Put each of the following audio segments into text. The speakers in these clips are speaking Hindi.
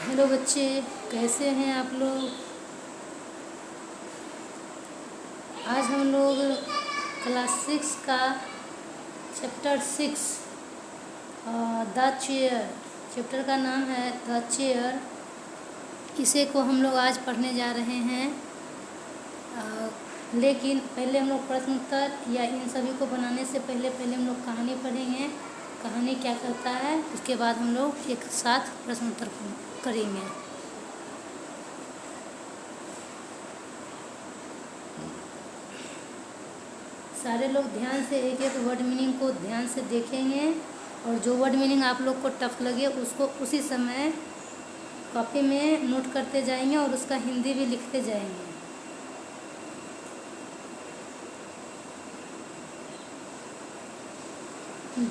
हेलो बच्चे, कैसे हैं आप लोग। आज हम लोग क्लास 6 का चैप्टर 6 द चेयर, चैप्टर का नाम है द चेयर। इसे को हम लोग आज पढ़ने जा रहे हैं। लेकिन पहले हम लोग प्रश्न उत्तर या इन सभी को बनाने से पहले हम लोग कहानी पढ़ेंगे। कहानी क्या करता है, उसके बाद हम लोग एक साथ प्रश्न उत्तर करेंगे। सारे लोग ध्यान से एक एक वर्ड मीनिंग को ध्यान से देखेंगे और जो वर्ड मीनिंग आप लोग को टफ लगे उसको उसी समय कॉपी में नोट करते जाएंगे और उसका हिंदी भी लिखते जाएंगे।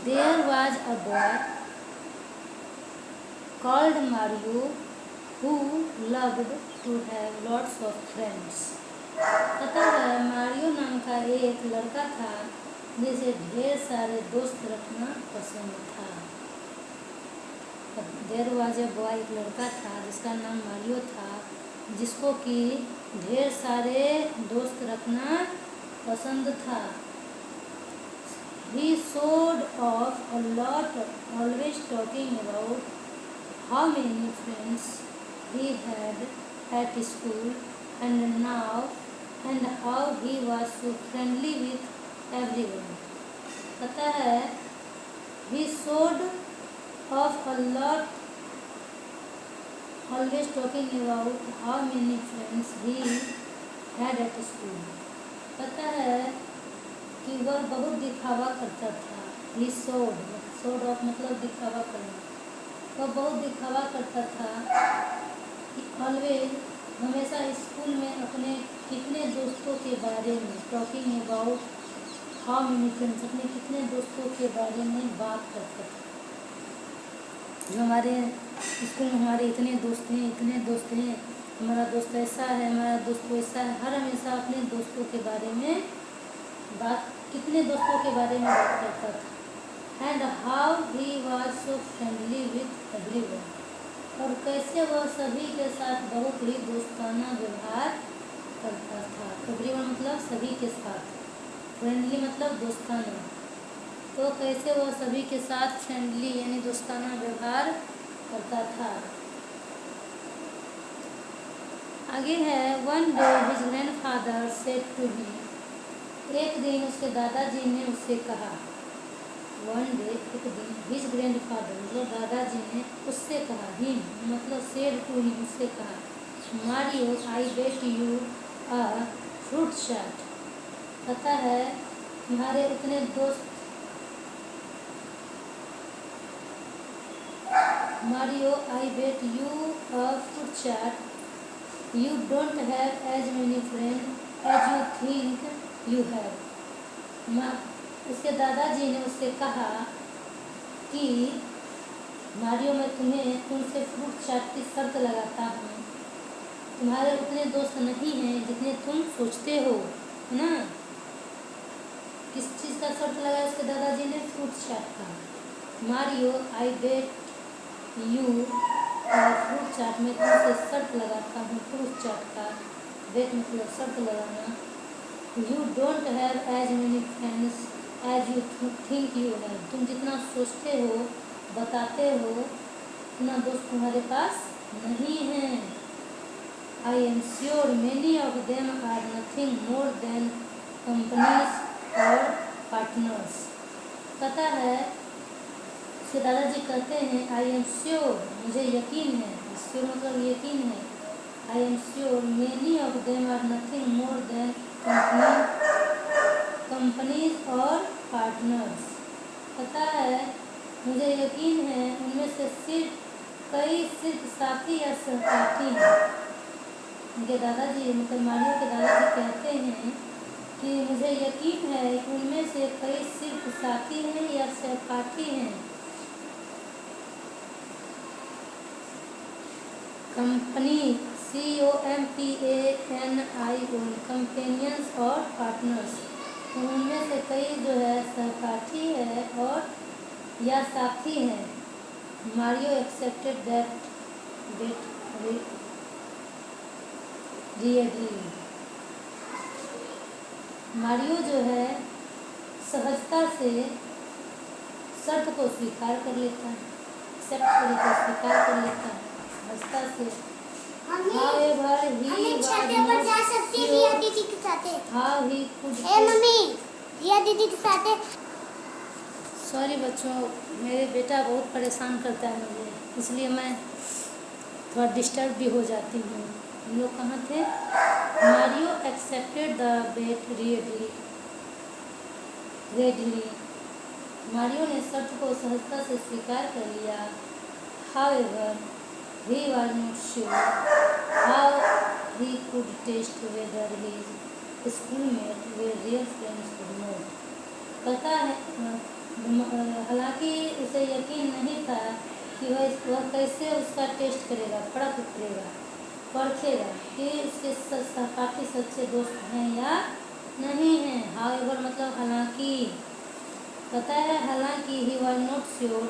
There was a boy called Mario who loved to have lots of friends. पता है, मारियो नाम का एक लड़का था जिसे ढेर सारे दोस्त रखना पसंद था। देयर वाज ए बॉय, एक लड़का था जिसका नाम मारियो था, जिसको कि ढेर सारे दोस्त रखना पसंद था। He showed off a lot, always talking about how many friends he had at school and how he was so friendly with everyone. पता है, he showed off a lot, always talking about how many friends he had at school. पता है कि वह बहुत दिखावा करता था। ही शोड ऑफ मतलब दिखावा करना। वह बहुत दिखावा करता था कि ऑलवेज हमेशा स्कूल में अपने कितने दोस्तों के बारे में, talking about how many friends, अपने कितने दोस्तों के बारे में बात करता था। जो हमारे स्कूल में हमारे इतने दोस्त हैं, हमारा दोस्त ऐसा है, हमारा दोस्त वैसा है, हर हमेशा अपने दोस्तों के बारे में कितने दोस्तों के बारे में बात करता था। And how he was so friendly with everyone, और कैसे वह सभी के साथ बहुत ही दोस्ताना व्यवहार करता था। एवरीवन मतलब सभी के साथ, फ्रेंडली मतलब दोस्ताना। तो कैसे वह सभी के साथ फ्रेंडली यानी दोस्ताना व्यवहार करता था। आगे है, one day his grandfather said to him, एक दिन उसके दादाजी ने उससे कहा। वन डे एक दिन, हिज ग्रैंडफादर मतलब दादाजी ने उससे कहा। हिम मतलब सेड टू हिम, उससे कहा, Mario I bet you a fruit chaat. पता है, तुम्हारे उतने दोस्त, Mario I bet you a fruit chaat, you don't have as many friend as you think you have. उसके दादाजी ने उससे कहा कि मारियो, मैं तुमसे फ्रूट चाट की शर्त लगाता हूँ, तुम्हारे उतने दोस्त नहीं हैं जितने तुम सोचते हो, है ना। किस चीज़ का शर्त लगाया उसके दादाजी ने? फ्रूट चाट का। Mario I bet you fruit chaat, में तुमसे शर्त लगाता हूँ फ्रूट चाट का। बेट मतलब शर्त लगाना। You don't have as many friends as you think you have, तुम जितना सोचते हो, बताते हो, उतना दोस्त तुम्हारे पास नहीं हैं। I am sure many of them are nothing more than companies और पार्टनर्स। पता है, उसके दादाजी कहते हैं, आई एम श्योर मुझे यकीन है, श्योर मतलब यकीन है, I am sure many of them are nothing more than companies और पार्टनर्स। पता है, मुझे यकीन है उनमें से सिर्फ साथी या सहपाठी हैं। उनके दादाजी मतलब मारियो के दादाजी कहते हैं कि मुझे यकीन है उनमें से कई सिर्फ साथी हैं या सहपाठी हैं। कंपनी COMPANION, कंपेनियंस और पार्टनर्स, तो उनमें से कई जो है सहपाठी है और या साथी हैं। Mario accepted that bet readily. Mario जो है सहजता से शर्त को स्वीकार कर लेता है, एक्सेप्ट करे तो स्वीकार कर लेता है सहजता से। However, he was not sure how he could sorry बच्चों, मेरे बेटा बहुत परेशान करता है मुझे, इसलिए मैं थोड़ा डिस्टर्ब भी हो जाती हूँ। हम लोग कहाँ थे? Mario accepted the bet readily. Mario ने शर्त को सहजता से स्वीकार कर लिया। However, he was not sure how he could test whether his schoolmates were real friends or not। पता है, हालांकि उसे यकीन नहीं था कि वह कैसे उसका टेस्ट करेगा, परखेगा कि उसके सहपाठी सच्चे दोस्त हैं या नहीं हैं। हाउएवर मतलब हालांकि, पता है हालांकि ही वॉज नॉट श्योर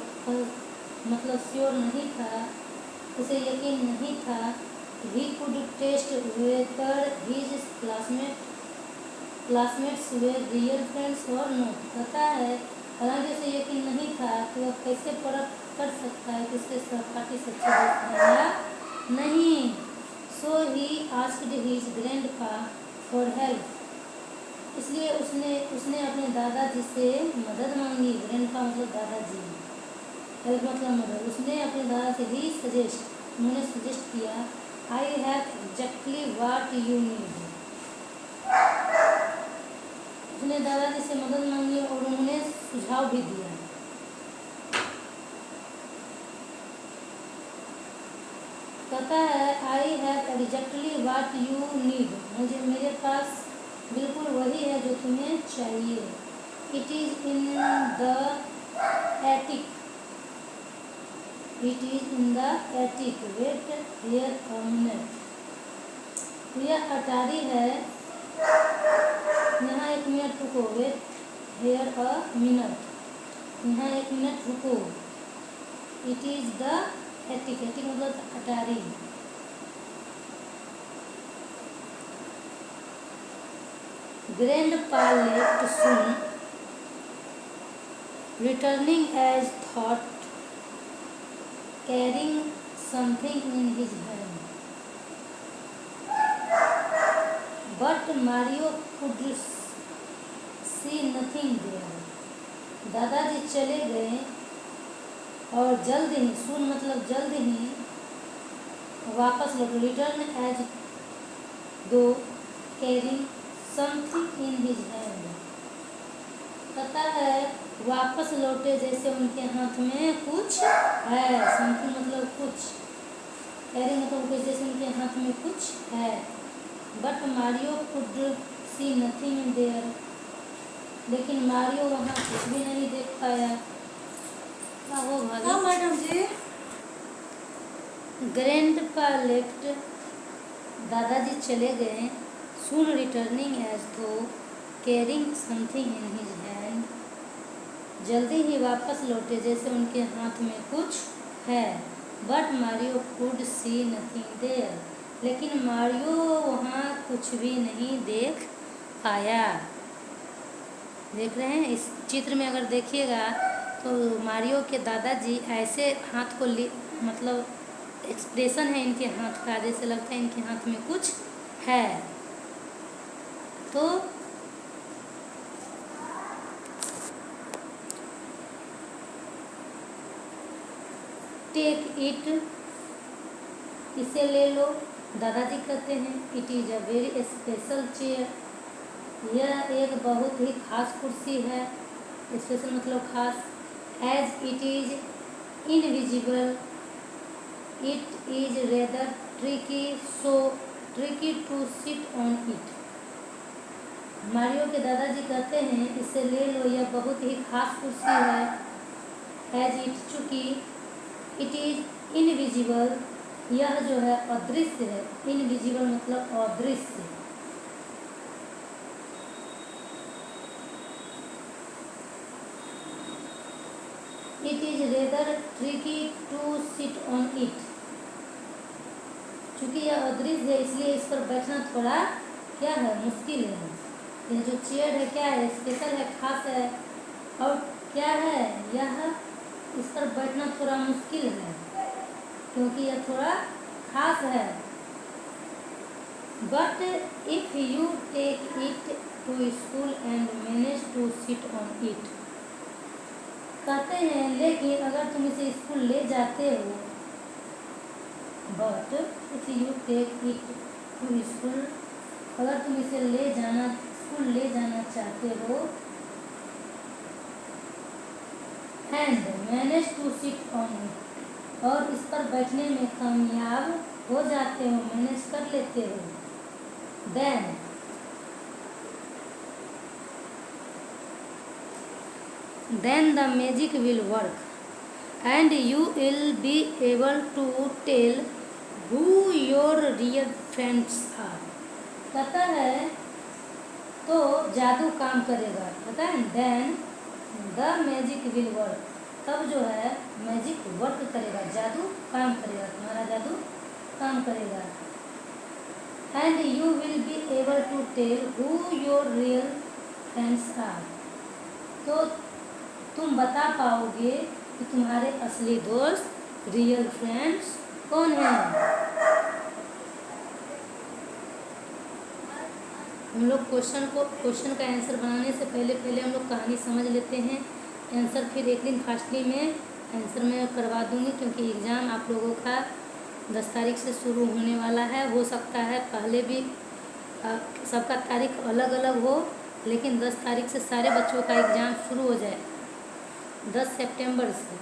मतलब श्योर नहीं था, उसे यकीन नहीं था। He could test whether his classmates were real friends और नॉट। पता है हालांकि उसे यकीन नहीं था कि वह कैसे परख कर सकता है कि उसके सहपाठी सच्चे दोस्त हैं या नहीं। So he asked his grandpa for help. इसलिए उसने अपने दादाजी से मदद मांगी। ग्रैंडपा मतलब दादाजी, हेल्प मतलब मदद। उसने अपने दादा से ही उन्होंने सजेस्ट किया, आई have exactly what you need. उसने दादाजी से मदद मांगी और उन्होंने सुझाव भी दिया। कहता है I have exactly what you need, मेरे पास बिल्कुल वही है जो तुम्हें चाहिए। It is in the attic, wait here a minute. यह अटारी है, यहाँ एक मिनट रुको। वेट हियर अ मिनट, यहाँ एक मिनट रुको। It is the attic, attic मतलब अटारी। Grandpa left soon, returning as thought, carrying something in his hand, but Mario could see nothing there। दादाजी चले गए और जल्द ही, सुन मतलब जल्द ही, वापस लौटे। रिटर्न एज दो carrying something in his hand. पता है वापस लौटे जैसे उनके हाथ में कुछ है। समथिंग मतलब कुछ, कैरिंग मतलब कुछ, जैसे उनके हाथ में कुछ है। But Mario could see nothing there, लेकिन मारियो वहाँ कुछ भी नहीं देख पाया। क्या हो भाभी? मैडम जी। ग्रैंडपा लेफ्ट, दादाजी चले गए। सून रिटर्निंग एज दो carrying something in his hand, जल्दी ही वापस लौटे जैसे उनके हाथ में कुछ है। But Mario could see nothing there, लेकिन मारियो वहाँ कुछ भी नहीं देख पाया। देख रहे हैं इस चित्र में, अगर देखिएगा तो मारियो के दादाजी ऐसे हाथ को मतलब एक्सप्रेशन है इनके हाथ का, जैसे लगता है इनके हाथ में कुछ है। तो टेक इट, इसे ले लो, दादाजी कहते हैं। It is a very special chair, यह एक बहुत ही खास कुर्सी है। स्पेशल मतलब खास। As it is invisible, it is rather tricky, so tricky to sit on it. Mario के दादाजी कहते हैं इसे ले लो, यह बहुत ही खास कुर्सी है। एज इट, चूँकि, इट इज इनविजिबल, यह जो है अदृश्य है। इनविजिबल मतलब अदृश्य। It is rather tricky to sit on it, चूँकि यह अदृश्य है इसलिए इस पर बैठना थोड़ा क्या है, मुश्किल है। यह जो चेयर है क्या है, स्पेशल है, खास है, और क्या है, यह इस पर बैठना थोड़ा मुश्किल है क्योंकि यह थोड़ा खास है। But if you take it to school and manage to sit on it, कहते हैं लेकिन अगर तुम इसे स्कूल ले जाते हो, but if you take it to school, अगर तुम इसे स्कूल ले जाना चाहते हो, and manage to sit on it, और इस पर बैठने में कामयाब हो जाते हो, मैनेज कर लेते हो, then the magic will work and you will be able to tell who your real friends are। कहता है तो जादू काम करेगा, पता है, then the magic will work, तब जो है मैजिक वर्क करेगा, जादू काम करेगा, तुम्हारा जादू काम करेगा, and you will be able to tell who your real friends are, तो तुम बता पाओगे कि तुम्हारे असली दोस्त, रियल फ्रेंड्स कौन हैं। हम लोग क्वेश्चन का आंसर बनाने से पहले हम लोग कहानी समझ लेते हैं। आंसर फिर एक दिन फास्टली में आंसर में करवा दूंगी क्योंकि एग्ज़ाम आप लोगों का 10 तारीख से शुरू होने वाला है। हो सकता है पहले भी सबका तारीख अलग अलग हो, लेकिन 10 तारीख से सारे बच्चों का एग्ज़ाम शुरू हो जाए 10 सितंबर से।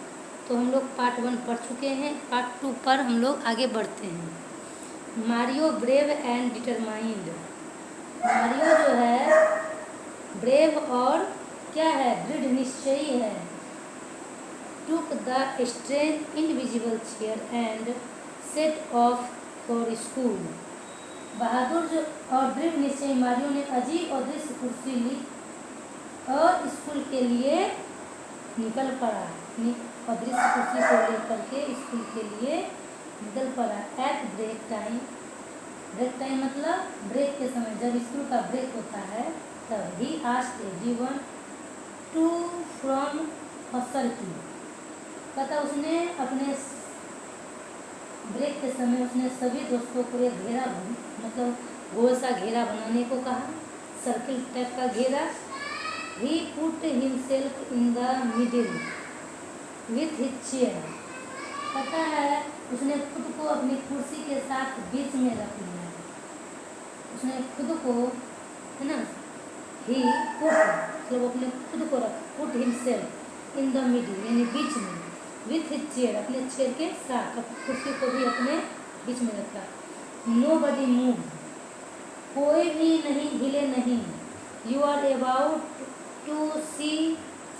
तो हम लोग पार्ट 1 पढ़ चुके हैं, पार्ट 2 पर हम लोग आगे बढ़ते हैं। Mario brave and determined. Mario जो है ब्रेव और क्या है, दृढ़ निश्चयी है। Took the strange invisible chair and set off for school. बहादुर जो और दृढ़ निश्चयी मारियो ने अजीब और दृश्य कुर्सी ली और स्कूल के लिए निकल पड़ा। अदृश्य कुर्सी को लेकर के स्कूल के लिए निकल पड़ा। At break time, break time मतलब ब्रेक के समय, जब स्कूल का ब्रेक होता है तब he asked everyone to from a circle. कहता उसने अपने ब्रेक के समय उसने सभी दोस्तों को एक घेरा मतलब गोल सा घेरा बनाने को कहा, सर्किल टाइप का घेरा। He put himself in the middle with his chair. कहता है उसने खुद को अपनी कुर्सी के साथ बीच में रख लिया। उसने खुद को, है ना, ही पुट मतलब अपने खुद को रख, put himself in the middle यानी बीच में, विथ हिज चेयर अपने चेयर के साथ कुर्सी को भी अपने बीच में रखा। नोबडी मूव, कोई भी नहीं हिले नहीं। You are about to see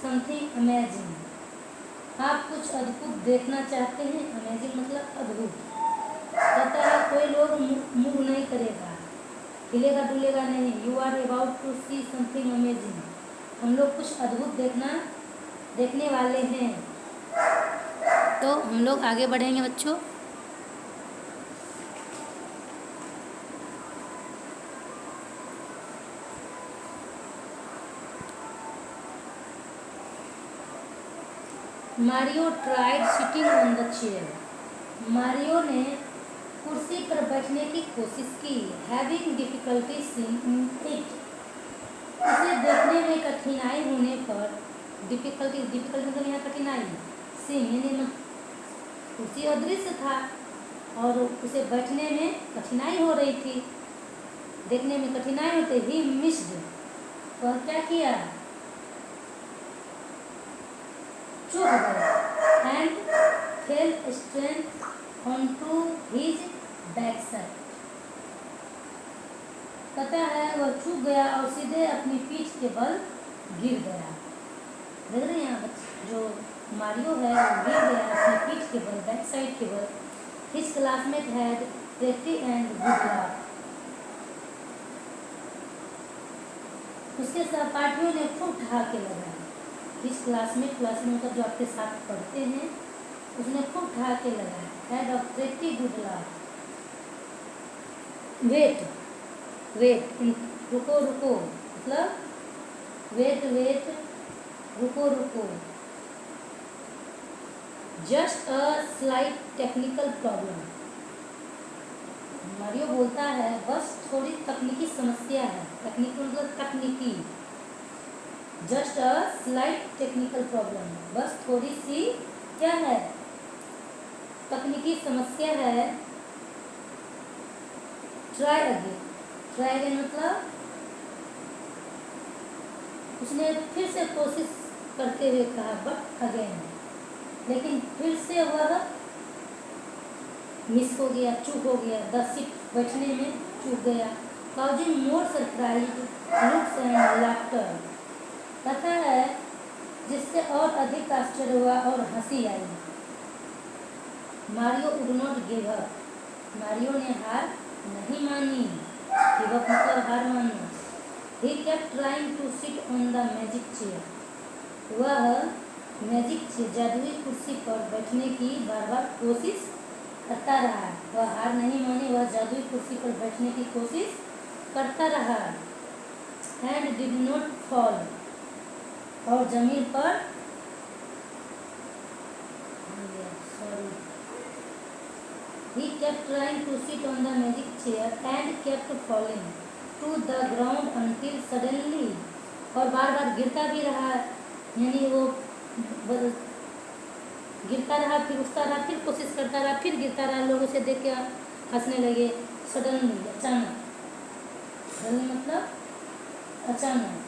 something amazing. आप कुछ अद्भुत देखना चाहते हैं। अमेजिंग मतलब अद्भुत। कहता है कोई लोग मूव नहीं करेगा, हिलेगा डुलेगा नहीं। You are about to see something amazing, हम लोग कुछ अद्भुत देखने वाले हैं। तो हम लोग आगे बढ़ेंगे बच्चों। Mario tried sitting on the chair. Mario ने कुर्सी पर बैठने की कोशिश की। हैविंग डिफिकल्टी सीइंग इट, उसे देखने में कठिनाई होने पर, डिफिकल्टी मतलब यहाँ कठिनाई, सीइंग यानी कुर्सी अदृश्य था और उसे बैठने में कठिनाई हो रही थी, देखने में कठिनाई होते ही मिस्ड, वह क्या किया, चूक गया। And fail strength onto his back side. कहता है वह चूक गया और सीधे अपनी पीठ के बल गिर गया। देख रहे हैं यहाँ बच्चे, जो मारियो है वो गिर गया अपनी पीठ के बल, बैक साइड के बल। His classmate had pretty and good luck. उसके सहपाठियों ने खूब ठहाके लगाए। हिज क्लासमेट मतलब जो आपके साथ पढ़ते हैं, उसने खूब ठहाके लगाए। Had a pretty good luck, wait, wait, रुको रुको मतलब वेट वेट, रुको रुको, just a slight technical problem. Mario बोलता है बस थोड़ी तकनीकी समस्या है, तकनीकी मतलब तकनीकी, just a slight technical problem, बस थोड़ी सी क्या है, तकनीकी समस्या है। ट्राई अगेन, ट्राई अगेन मतलब उसने फिर से कोशिश करते हुए कहा, बट अगेन, लेकिन फिर से वह मिस हो गया, चूक हो गया, द सीट, बैठने में चूक गया। Causing more surprise looks and laughter, कहता है जिससे और अधिक आश्चर्य हुआ और हंसी आई। Mario would not give up, Mario ने हार नहीं मानी, गिव अप मतलब हार मानना। He kept trying to sit on the magic chair, वह मैजिक चेयर, जादुई कुर्सी पर बैठने की बार बार कोशिश करता रहा। वह हार नहीं मानी, वह जादुई कुर्सी पर बैठने की कोशिश करता रहा। एंड डिड नॉट फॉल, और जमीन पर sorry, he kept trying to sit on the magic chair and kept falling to the ground until suddenly, और बार बार गिरता भी रहा, यानी वो गिरता रहा, फिर उठता रहा, फिर कोशिश करता रहा, फिर गिरता रहा, लोग उसे देख के हंसने लगे। सडनली अचानक, सडनली मतलब अचानक।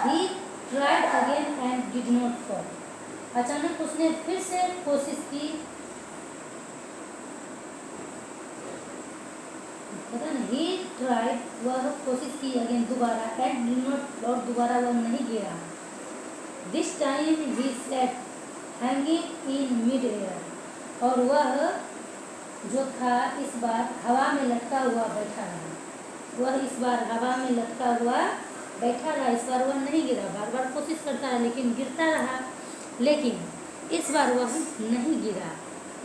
He tried again and did not fall, अचानक उसने फिर से कोशिश की, पता नहीं, he tried, वह कोशिश की अगेन दोबारा, and did not, और दोबारा वह नहीं गिरा। This time he sat hanging in mid air, और वह जो था इस बार हवा में लटका हुआ बैठा रहा, वह इस बार हवा में लटका हुआ बैठा रहा, इस बार वह नहीं गिरा, बार बार कोशिश करता रहा लेकिन गिरता रहा, लेकिन इस बार वह नहीं गिरा।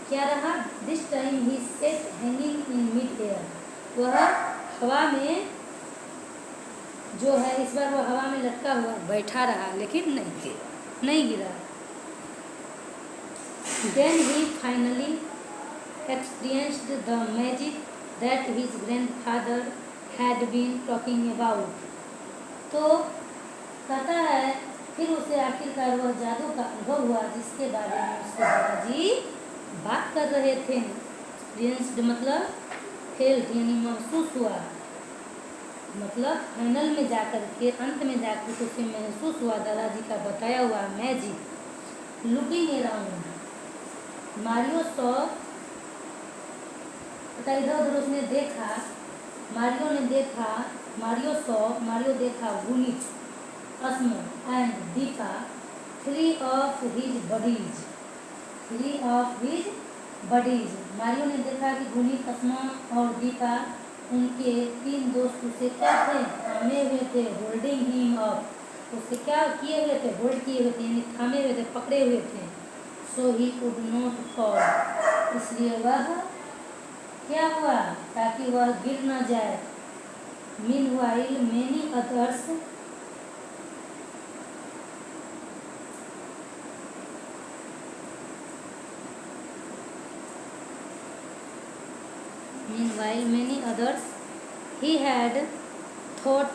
क्या रहा? This time he set hanging in mid air, वह हवा में जो है इस बार वह हवा में लटका हुआ बैठा रहा लेकिन नहीं गिरा। Then he finally experienced the magic that his grandfather had been talking about, तो कहता है फिर उसे आखिरकार वह जादू का अनुभव हुआ जिसके बारे में उसके दादाजी बात कर रहे थे। एक्सपीरियंस्ड मतलब फेल्ट, यानी महसूस हुआ, मतलब फाइनल में जाकर के, अंत में जाकर के उसे महसूस हुआ दादाजी का बताया हुआ magic. Looking around, Mario saw, इधर उधर उसने देखा, मारियो देखा Gunit, Asma and Deepa, three of his buddies, Mario ने देखा कि गुनित, अस्मा और दीपा, उनके तीन दोस्त उसे क्या थे, थामे हुए थे, होल्डिंग हिम अप, उसे क्या किए हुए थे, होल्ड किए हुए थे, यानी थामे हुए थे, पकड़े हुए थे। सो ही कुड नॉट फॉल, इसलिए वह क्या हुआ, ताकि वह गिर न जाए। Meanwhile many others, he had thought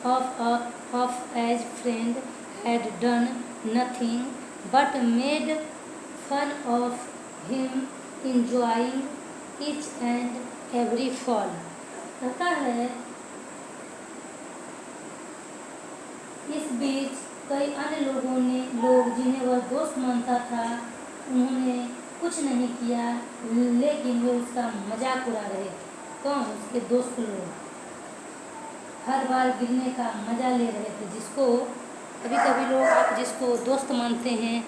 of as friend had done nothing but made fun of him, enjoying each and every fall, कहता है इस बीच कई अन्य लोग जिन्हें वह दोस्त मानता था, उन्होंने कुछ नहीं किया लेकिन वे उसका मजाक उड़ा रहे थे। कौन? उसके दोस्त लोग हर बार गिरने का मजा ले रहे थे। जिसको कभी कभी लोग, आप जिसको दोस्त मानते हैं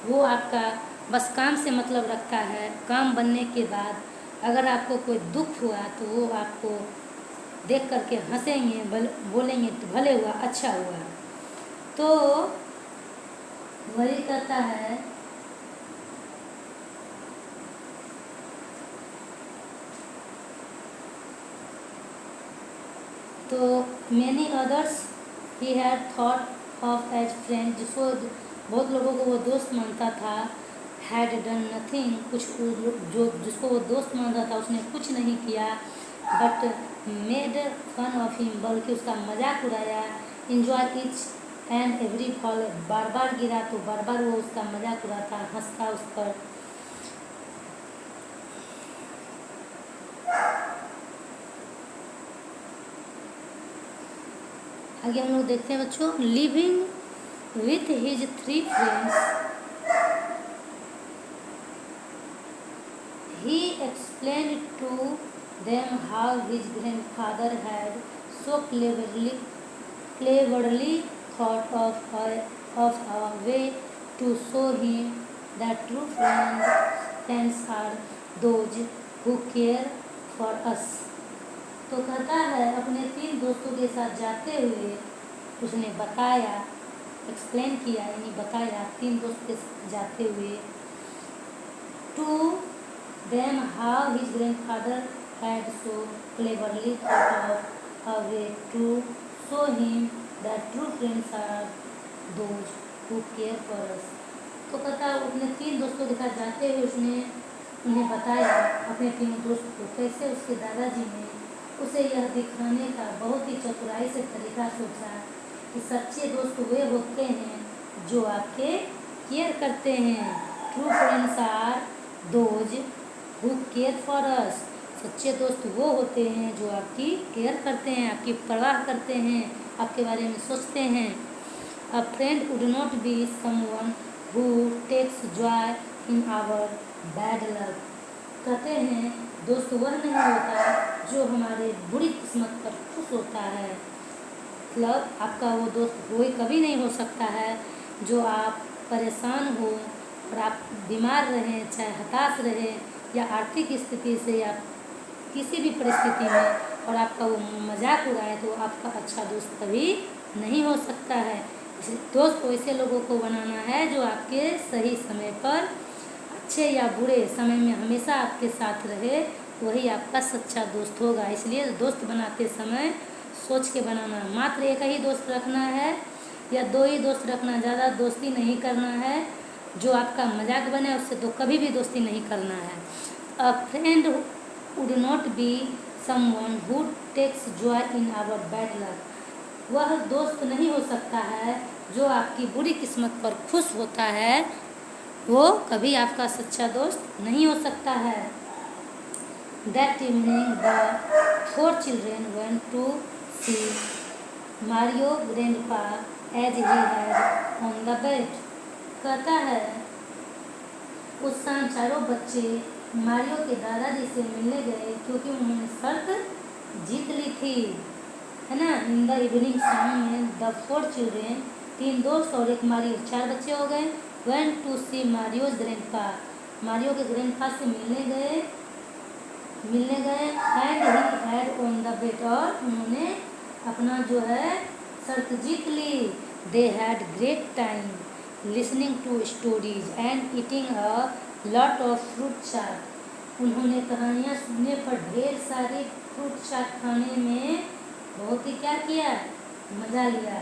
वो आपका बस काम से मतलब रखता है, काम बनने के बाद अगर आपको कोई दुख हुआ तो वो आपको देख करके हंसेंगे, बोलेंगे तो भले हुआ, अच्छा हुआ। तो वही कहता है तो many others he had thought of as friend, जिसको बहुत लोगों को वो दोस्त मानता था, हैड डन नथिंग, कुछ जो जिसको वो दोस्त मानता था उसने कुछ नहीं किया, but made fun of him, बल्कि उसका मजाक उड़ाया, enjoy each and every fall, बार बार गिरा तो बार बार वो उसका मजाक उड़ाता, हंसता उस पर। आगे हम लोग देखते हैं बच्चों, living with his 3 friends, he explained to them how his grandfather had so cleverly thought of a way to show him that true friends are those who care for us। तो कहता है अपने 3 दोस्तों के साथ जाते हुए उसने बताया, एक्सप्लेन किया यानी बताया 3 दोस्त के साथ जाते हुए, to them how his grandfather had so cleverly thought of a way to show him that true friends are those who care for us. तो कहता अपने 3 दोस्तों के साथ जाते हुए उसने उन्हें बताया, अपने 3 दोस्त को, कैसे उसके दादाजी ने उसे यह दिखाने का बहुत ही चतुराई से तरीका सोचा कि सच्चे दोस्त वे होते हैं जो आपके केयर करते हैं। True friends are those who care for us, सच्चे दोस्त वो होते हैं जो आपकी केयर करते हैं, आपकी परवाह करते हैं, आपके बारे में सोचते हैं। A friend would not be someone who takes joy in our bad luck, कहते हैं दोस्त वह नहीं होता जो हमारे बुरी किस्मत पर खुश होता है। मतलब आपका वो दोस्त कोई कभी नहीं हो सकता है जो आप परेशान हो और आप बीमार रहें, चाहे हताश रहे या आर्थिक स्थिति से या किसी भी परिस्थिति में, और आपका वो मजाक उड़ाए, तो आपका अच्छा दोस्त कभी नहीं हो सकता है। दोस्त वैसे लोगों को बनाना है जो आपके सही समय पर, अच्छे या बुरे समय में हमेशा आपके साथ रहे, वही आपका सच्चा दोस्त होगा। इसलिए दोस्त बनाते समय सोच के बनाना, मात्र एक ही दोस्त रखना है या 2 ही दोस्त रखना, ज़्यादा दोस्ती नहीं करना है। जो आपका मजाक बने उससे तो कभी भी दोस्ती नहीं करना है। A friend would not be someone who takes joy in our bad luck, वह दोस्त नहीं हो सकता है जो आपकी बुरी किस्मत पर खुश होता है, वो कभी आपका सच्चा दोस्त नहीं हो सकता है। That evening the 4 children went to see Mario grandpa as he had on the bed, कहता है उस शाम चारों बच्चे मारियो के दादाजी से मिलने गए क्योंकि उन्होंने शर्त जीत ली थी, है ना। इन द इवनिंग शाम में द 4 चिल्ड्रेन, 3 दोस्त और एक मारियो, 4 बच्चे हो गए। Went to see Mario's grandpa, Mario के ग्रैंडपा से मिलने गए and he had on the bed, और उन्होंने अपना जो है शर्त जीत ली। They had great time listening to stories and eating a lot of fruit chaat, उन्होंने कहानियाँ सुनने पर ढेर सारी फ्रूट चाट खाने में बहुत ही क्या किया, मज़ा लिया।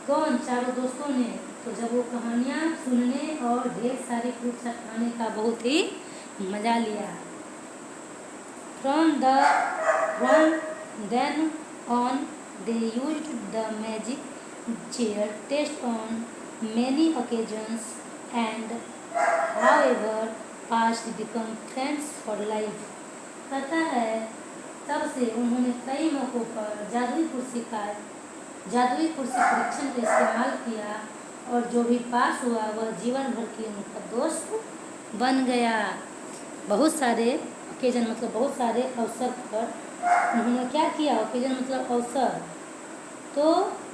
कौन? चारों दोस्तों ने। तो जब वो कहानियाँ सुनने और ढेर सारी फ्रूट चाट खाने का बहुत ही मज़ा लिया। From then on they used the magic chair test on many occasions and however past become friends for life, कहता है तब से उन्होंने कई मौक़ों पर जादुई कुर्सी परीक्षण का इस्तेमाल किया, और जो भी पास हुआ वह जीवन भर की उनका दोस्त बन गया। बहुत सारे ओकेजन मतलब बहुत सारे अवसर पर उन्होंने क्या किया, ओकेजन मतलब अवसर, तो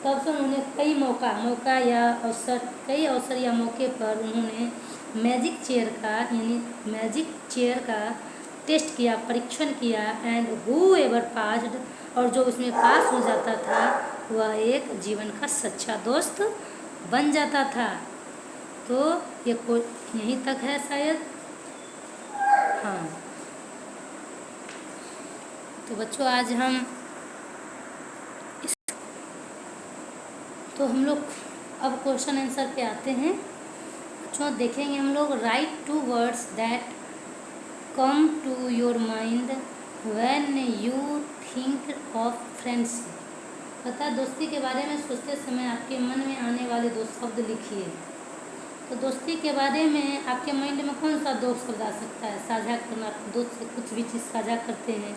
तब से उन्होंने कई मौका या अवसर, कई अवसर या मौके पर उन्होंने मैजिक चेयर का टेस्ट किया, परीक्षण किया, एंड हु एवर पास्ड, और जो उसमें पास हो जाता था वह एक जीवन का सच्चा दोस्त बन जाता था। तो ये यहीं तक है शायद, हाँ। तो बच्चों आज हम तो हम लोग अब क्वेश्चन आंसर पे आते हैं। बच्चों देखेंगे हम लोग, write 2 words that come to your mind when you think of friendship. पता दोस्ती के बारे में सोचते समय आपके मन में आने वाले 2 शब्द लिखिए। तो दोस्ती के बारे में आपके माइंड में कौन सा 2 शब्द आ सकता है? साझा करना, अपने दोस्त से कुछ भी चीज़ साझा करते हैं,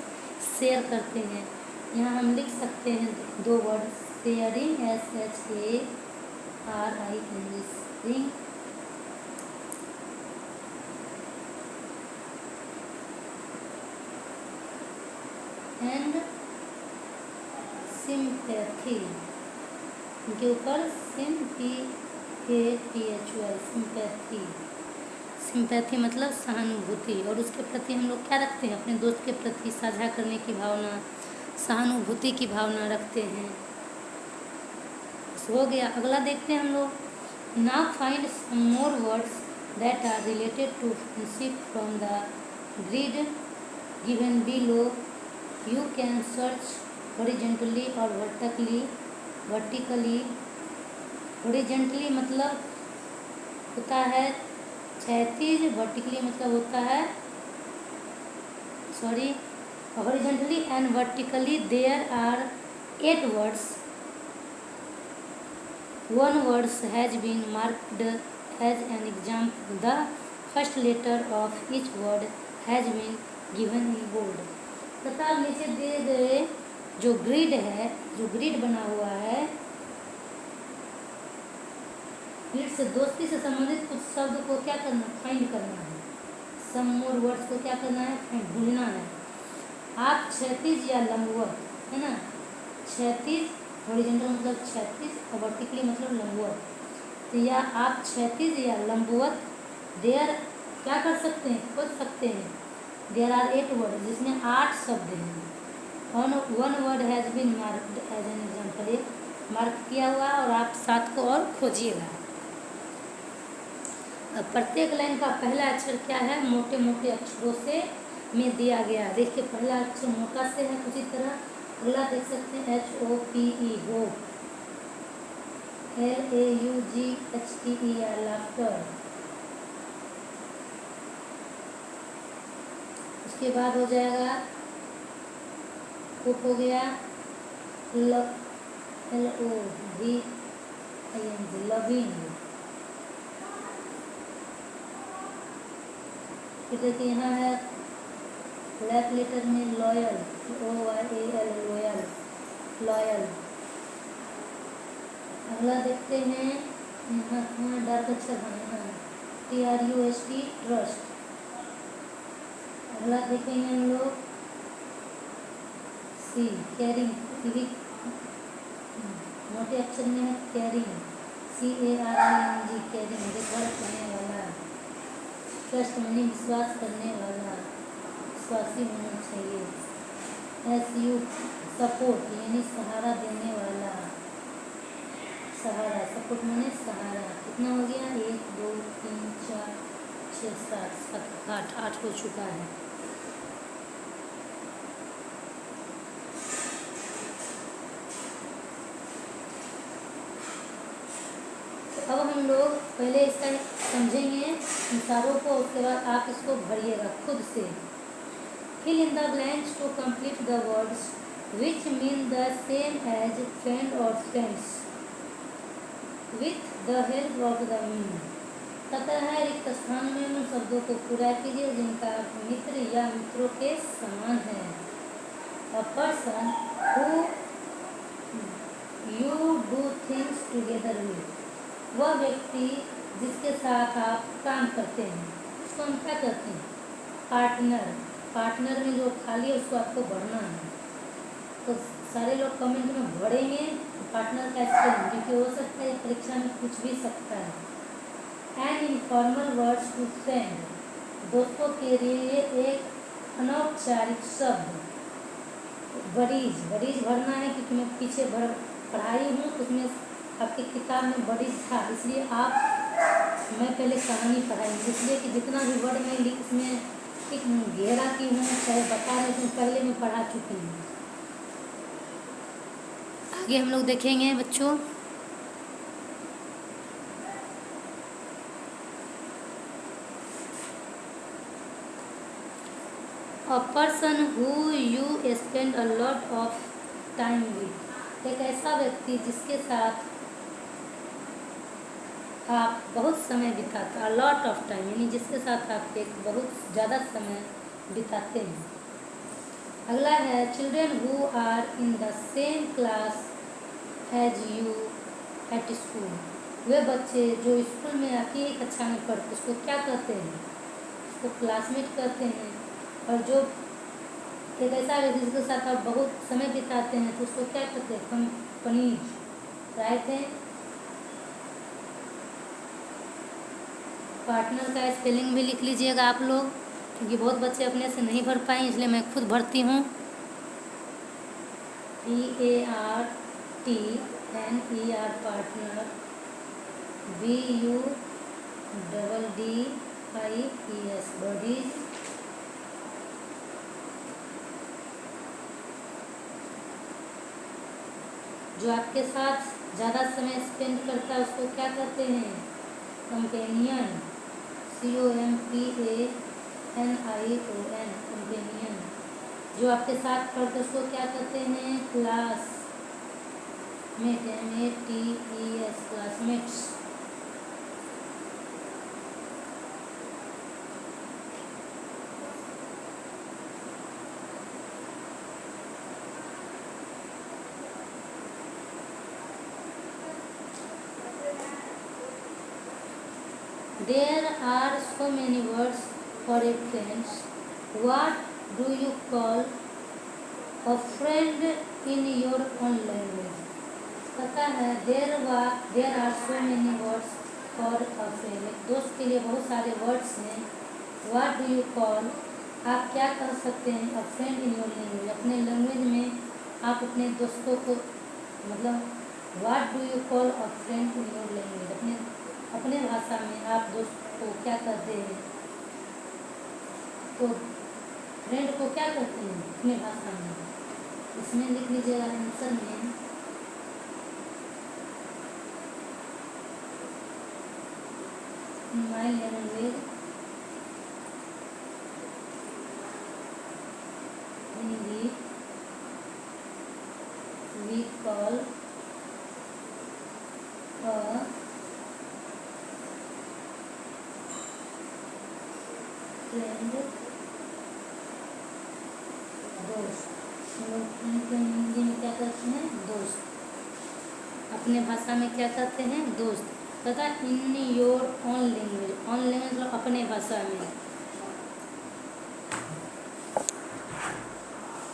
शेयर करते हैं। यहाँ हम लिख सकते हैं 2 word, sharing, SHARING, sharing, and sympathy. इनके ऊपर सिंपैथी, सिंपैथी मतलब सहानुभूति। और उसके प्रति हम लोग क्या रखते हैं? अपने दोस्त के प्रति साझा करने की भावना, सहानुभूति की भावना रखते हैं। हो गया। अगला देखते हैं हम लोग, now find some more words that are related to friendship from the grid given below. You can search horizontally और वर्टिकली। हॉरिजॉन्टली मतलब होता है क्षैतिज, वर्टिकली मतलब होता है horizontally and vertically. There are 8 words. 1 word has been marked as an example. The first letter of each word has been given in bold. तथा नीचे दिए गए जो ग्रिड है, जो ग्रिड बना हुआ है, ग्रिड से दोस्ती से संबंधित कुछ शब्द को क्या करना, फाइंड करना है। सम मोर वर्ड्स को क्या करना है, ढूंढना है। आप क्षैतिज या लंबवत, है ना, क्षैतिज, हॉरिजॉन्टल मतलब क्षैतिज और वर्टिकली मतलब लंबवत। तो या आप क्षैतिज या लंबवत। देयर क्या कर सकते हैं, खोज सकते हैं। देयर आर 8 words, जिसमें 8 शब्द हैं। One word has been marked as an example, एक मार्क किया हुआ और आप 7 को और खोजिएगा। प्रत्येक लाइन का पहला अक्षर क्या है, मोटे मोटे अक्षरों से में दिया गया। देखिए पहला अक्षर मोटा से है उसी तरह। अगला देख सकते हैं HOPE, होप, LAUGHTER, लाफ्टर। उसके बाद हो जाएगा, होप हो गया, LOVING, लविंग। फिर देखिए यहाँ है ब्लैक लेटर में लॉयल, LOYAL, लॉयल। अगला देखते हैं यहाँ डार्क अक्षर है, TRUST, ट्रस्ट। अगला देखेंगे हम लोग C, कैरिंग, मोटे अक्षर में है कैरिंग, CARING, कैरिंग, देखभाल करने वाला। ट्रस्ट माने विश्वास करने वाला, विश्वासी होना चाहिए। SU, सपोर्ट यानी सहारा देने वाला, सहारा, सपोर्ट माने सहारा। कितना हो गया, 1 2 3 4 6 7 7 8 हो चुका है। अब हम लोग पहले इसका समझेंगे अनुसारों को, उसके बाद आप इसको भरिएगा खुद से। Fill in the blanks to complete the words which mean the same as friend और friends with the help of the mean. कहता है रिक्त स्थान में उन शब्दों को पूरा कीजिए जिनका मित्र या मित्रों के समान है। A person who you do things together with, वह व्यक्ति जिसके साथ आप काम करते हैं उसको हम क्या कहते हैं, पार्टनर। पार्टनर में जो खाली है उसको आपको भरना है। तो सारे लोग कमेंट में भरेंगे तो पार्टनर कैसे करेंगे, क्योंकि हो सकता है परीक्षा में पूछ भी सकता है। An informal words to friend, दोस्तों के लिए एक अनौपचारिक शब्द। बरीज, बरीज भरना है क्योंकि मैं पीछे पढ़ाई हूँ तो उसमें आपकी किताब में बरीज था, इसलिए मैं पहले कहानी पढ़ाई, इसलिए कि जितना भी वर्ड मैं लिख इसमें एक घेरा की हूँ, चाहे बता रहे थे पहले मैं पढ़ा चुकी हूँ। आगे हम लोग देखेंगे बच्चों, a person who you spend a lot of time with, एक ऐसा व्यक्ति जिसके साथ आप बहुत समय बिताते, अ लॉट ऑफ टाइम यानी जिसके साथ आप एक बहुत ज़्यादा समय बिताते हैं। अगला है children who are in the same class as you at school, वे बच्चे जो स्कूल में आपकी ही कक्षा में पढ़ते उसको क्या कहते हैं? उसको क्लासमेट कहते हैं। और जो एक ऐसा व्यक्ति जिसके साथ आप बहुत समय बिताते हैं तो उसको क्या कहते हैं? कंपनीज। राइट है। पार्टनर का स्पेलिंग भी लिख लीजिएगा आप लोग, क्योंकि बहुत बच्चे अपने से नहीं भर पाए, इसलिए मैं खुद भरती हूँ। PARTNER, partner, BUDDIES, bodies. जो आपके साथ ज़्यादा समय स्पेंड करता है उसको क्या कहते हैं? Companion, COMPANION, companion. जो आपके साथ पढ़ते उसको क्या कहते हैं? Class mate, MATES, classmates. There are so many words for a friend. What do you call a friend in your own language? पता है there are so many words for a friend, एक दोस्त के लिए बहुत सारे वर्ड्स हैं। What do you call, आप क्या कह सकते हैं? a friend in your language, अपने लैंग्वेज में आप अपने दोस्तों को, मतलब what do you call a friend in your language, अपने भाषा में आप दोस्त को क्या कहते हैं? तो फ्रेंड को क्या कहते हैं अपने भाषा में? इसमें लिख लीजिएगा आंसर में। My language Hindi, we call a friend, दोस्त। हिंदी में क्या कहते हैं? दोस्त। अपने भाषा में क्या कहते हैं? दोस्त। पता in your on language, on language मतलब अपने भाषा में।